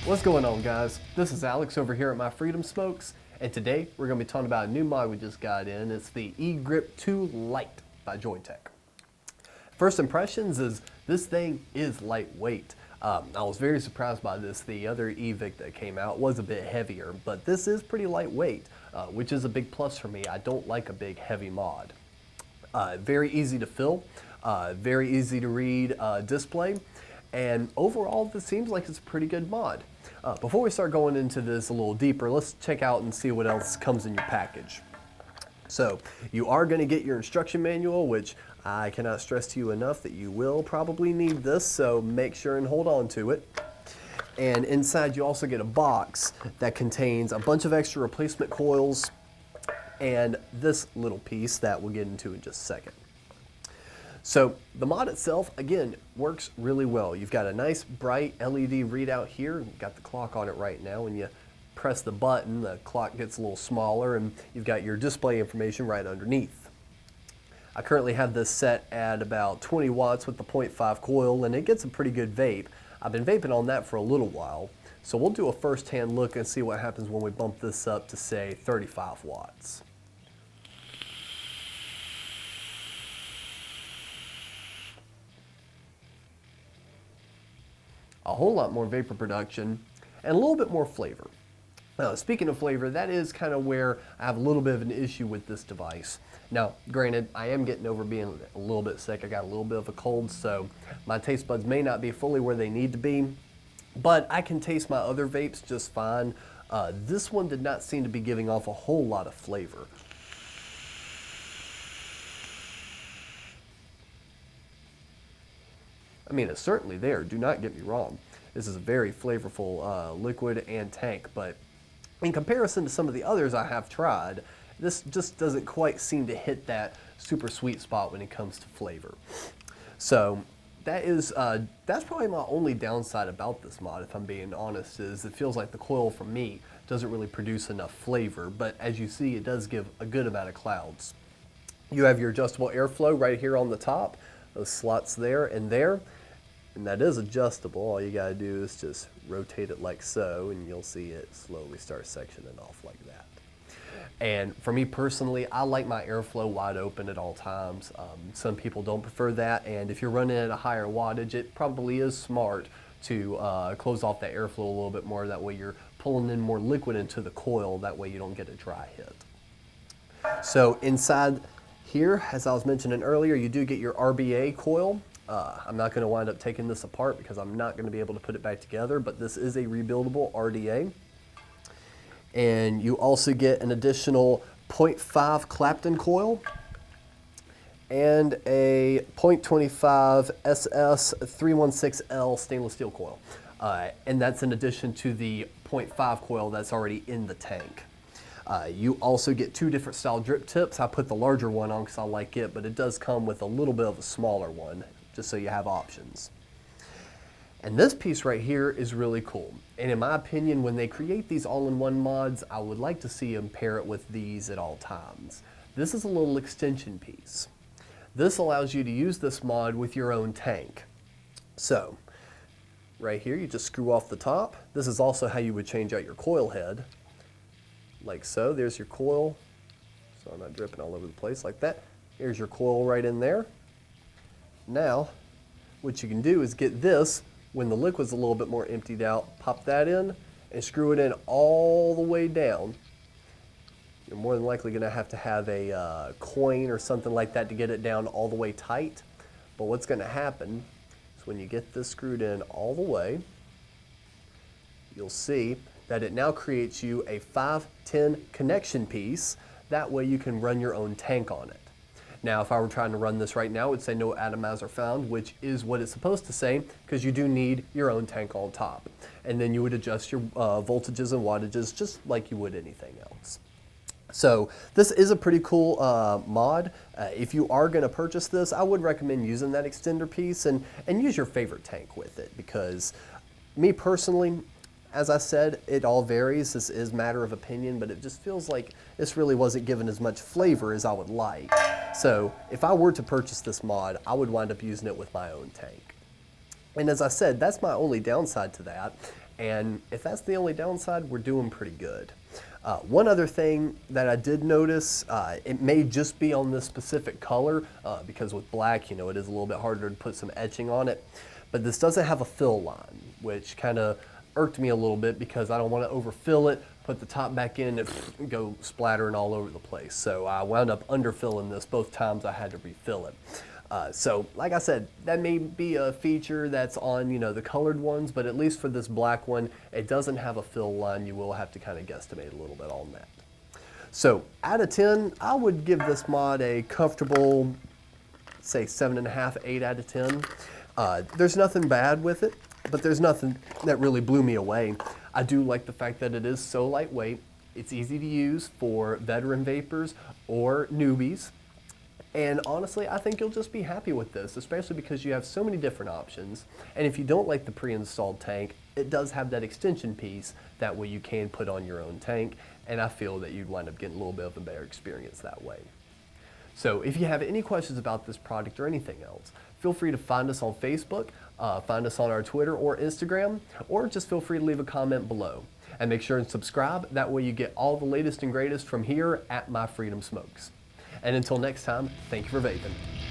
What's going on, guys? This is Alex over here at My Freedom Smokes, and today we're going to be talking about a new mod we just got in. It's the E-Grip 2 Lite by JoyeTech. First impressions is this thing is lightweight. I was very surprised by this. The other e-cig that came out was a bit heavier, but this is pretty lightweight, which is a big plus for me. I don't like a big heavy mod. Very easy to fill, very easy to read display, and overall this seems like it's a pretty good mod. Before we start going into this a little deeper, let's check out and see what else comes in your package. So you are going to get your instruction manual, which I cannot stress to you enough that you will probably need this, so make sure and hold on to it. And inside you also get a box that contains a bunch of extra replacement coils and this little piece that we'll get into in just a second. So the mod itself, again, works really well. You've got a nice bright LED readout here. You've got the clock on it right now. When you press the button, the clock gets a little smaller and you've got your display information right underneath. I currently have this set at about 20 watts with the 0.5 coil, and it gets a pretty good vape. I've been vaping on that for a little while, so we'll do a first-hand look and see what happens when we bump this up to, say, 35 watts. A whole lot more vapor production and a little bit more flavor. Speaking of flavor, that is kind of where I have a little bit of an issue with this device. Now, granted, I am getting over being a little bit sick. I got a little bit of a cold, so my taste buds may not be fully where they need to be, but I can taste my other vapes just fine. This one did not seem to be giving off a whole lot of flavor. I mean, it's certainly there, do not get me wrong. This is a very flavorful liquid and tank, but in comparison to some of the others I have tried, this just doesn't quite seem to hit that super sweet spot when it comes to flavor. So that is, that's probably my only downside about this mod, if I'm being honest, is it feels like the coil for me doesn't really produce enough flavor, but as you see, it does give a good amount of clouds. You have your adjustable airflow right here on the top, those slots there, and that is adjustable. All you gotta do is just rotate it like so, and you'll see it slowly start sectioning off like that. And for me personally, I like my airflow wide open at all times. Some people don't prefer that, and if you're running at a higher wattage, it probably is smart to close off that airflow a little bit more. That way you're pulling in more liquid into the coil, that way you don't get a dry hit. So inside here, as I was mentioning earlier, you do get your RBA coil. I'm not going to wind up taking this apart because I'm not going to be able to put it back together, but this is a rebuildable RDA. And you also get an additional 0.5 Clapton coil and a 0.25 SS316L stainless steel coil. And that's in addition to the 0.5 coil that's already in the tank. You also get two different style drip tips. I put the larger one on because I like it, but it does come with a little bit of a smaller one, just so you have options. And this piece right here is really cool. And in my opinion, when they create these all-in-one mods, I would like to see them pair it with these at all times. This is a little extension piece. This allows you to use this mod with your own tank. So, right here, you just screw off the top. This is also how you would change out your coil head. Like so, there's your coil. So I'm not dripping all over the place like that. Here's your coil right in there. Now, what you can do is get this, when the liquid's a little bit more emptied out, pop that in and screw it in all the way down. You're more than likely gonna have to have a coin or something like that to get it down all the way tight. But what's gonna happen is when you get this screwed in all the way, you'll see that it now creates you a 5-10 connection piece. That way you can run your own tank on it. Now, if I were trying to run this right now, it would say no atomizer found, which is what it's supposed to say, because you do need your own tank on top. And then you would adjust your voltages and wattages just like you would anything else. So this is a pretty cool mod. If you are going to purchase this, I would recommend using that extender piece and use your favorite tank with it, because me personally, as I said, it all varies. This is a matter of opinion, but it just feels like this really wasn't given as much flavor as I would like. So if I were to purchase this mod, I would wind up using it with my own tank. And as I said, that's my only downside to that. And if that's the only downside, we're doing pretty good. One other thing that I did notice, it may just be on this specific color, because with black, you know, it is a little bit harder to put some etching on it, but this doesn't have a fill line, which kind of irked me a little bit because I don't want to overfill it, put the top back in, and go splattering all over the place. So I wound up underfilling this both times I had to refill it. So like I said, that may be a feature that's on, you know, the colored ones, but at least for this black one, it doesn't have a fill line. You will have to kind of guesstimate a little bit on that. So out of 10, I would give this mod a comfortable, say 7.5, 8 out of 10. There's nothing bad with it, but there's nothing that really blew me away. I do like the fact that it is so lightweight. It's easy to use for veteran vapors or newbies. And honestly, I think you'll just be happy with this, especially because you have so many different options. And if you don't like the pre-installed tank, it does have that extension piece. That way you can put on your own tank. And I feel that you'd wind up getting a little bit of a better experience that way. So if you have any questions about this product or anything else, feel free to find us on Facebook, find us on our Twitter or Instagram, or just feel free to leave a comment below. And make sure and subscribe. That way you get all the latest and greatest from here at My Freedom Smokes. And until next time, thank you for vaping.